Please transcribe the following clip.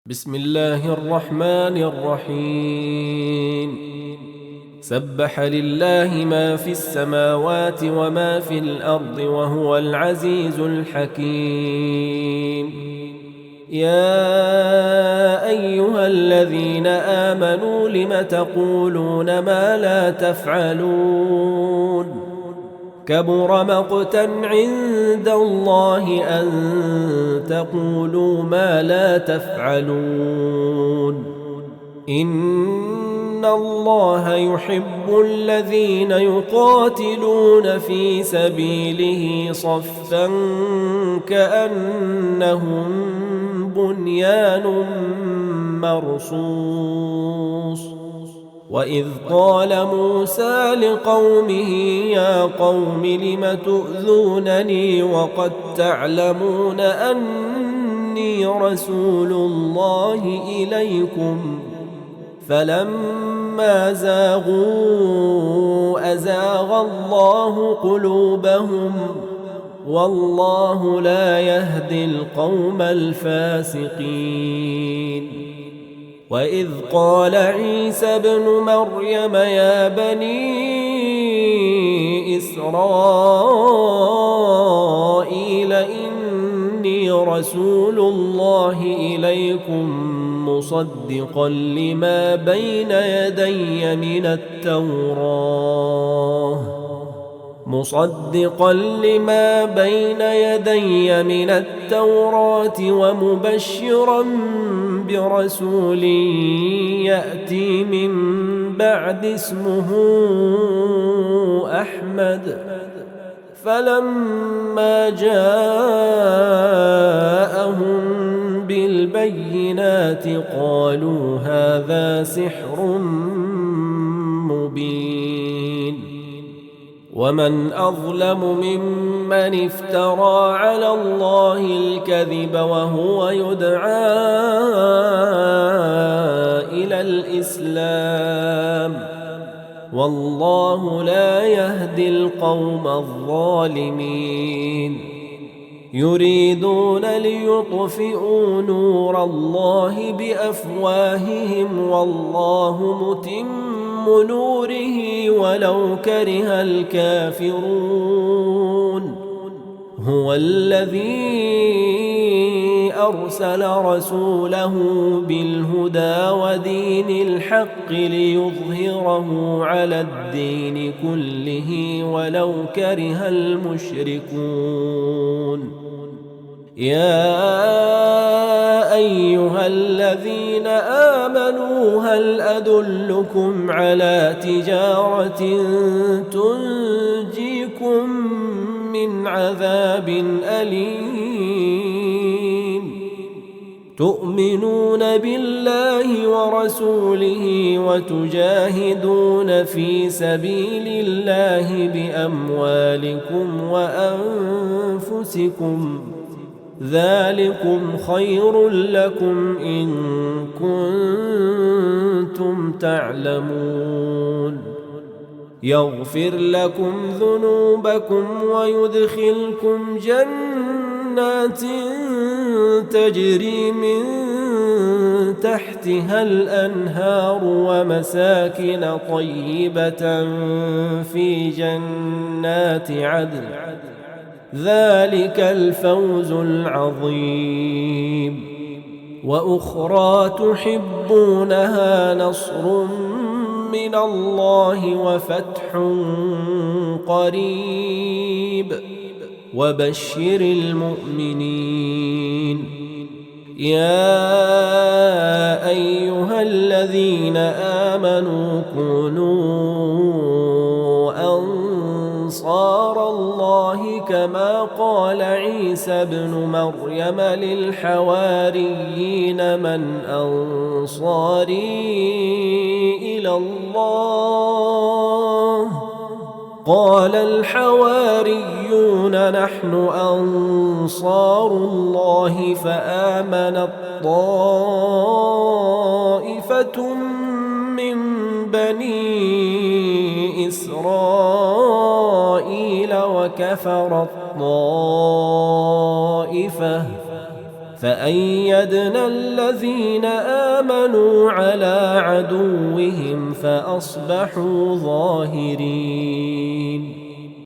بسم الله الرحمن الرحيم. سبح لله ما في السماوات وما في الأرض وهو العزيز الحكيم. يا أيها الذين آمنوا لم تقولون ما لا تفعلون؟ كبر مقتا عند الله أن تقولوا ما لا تفعلون. إن الله يحب الذين يقاتلون في سبيله صفا كأنهم بنيان مرصوص. وإذ قال موسى لقومه يا قوم لم تؤذونني وقد تعلمون أني رسول الله إليكم؟ فلما زاغوا أزاغ الله قلوبهم والله لا يهدي القوم الفاسقين. وإذ قال عيسى ابن مريم يا بني إسرائيل إني رسول الله إليكم مصدقا لما بين يدي من التوراة ومبشرا برسول يأتي من بعد اسمه أحمد. فلما جاءهم بالبينات قالوا هذا سحر مبين. ومن أظلم ممن افترى على الله الكذب وهو يدعى إلى الإسلام والله لا يهدي القوم الظالمين. يريدون ليطفئوا نور الله بأفواههم والله متم نوره ولو كره الكافرون. هو الذي أرسل رسوله بالهدى ودين الحق ليظهره على الدين كله ولو كره المشركون. يا أيها الذين آمنوا هل أدلكم على تجارة تنجيكم من عذاب أليم؟ تؤمنون بالله ورسوله وتجاهدون في سبيل الله بأموالكم وأنفسكم ذلكم خير لكم إن كنتم تعلمون. يغفر لكم ذنوبكم ويدخلكم جنات تجري من تحتها الأنهار ومساكن طيبة في جنات عدن ذلك الفوز العظيم. وأخرى تحبونها نصر من الله وفتح قريب وبشر المؤمنين. يا أيها الذين آمنوا كونوا أنصار الله كما قال عيسى ابن مريم للحواريين من أنصاري إلى الله؟ قال الحواريون نحن أنصار الله. فآمنت طائفة من بني إسرائيل وكفرت طائفة فأيدنا الذين آمنوا على عدوهم فأصبحوا ظاهرين.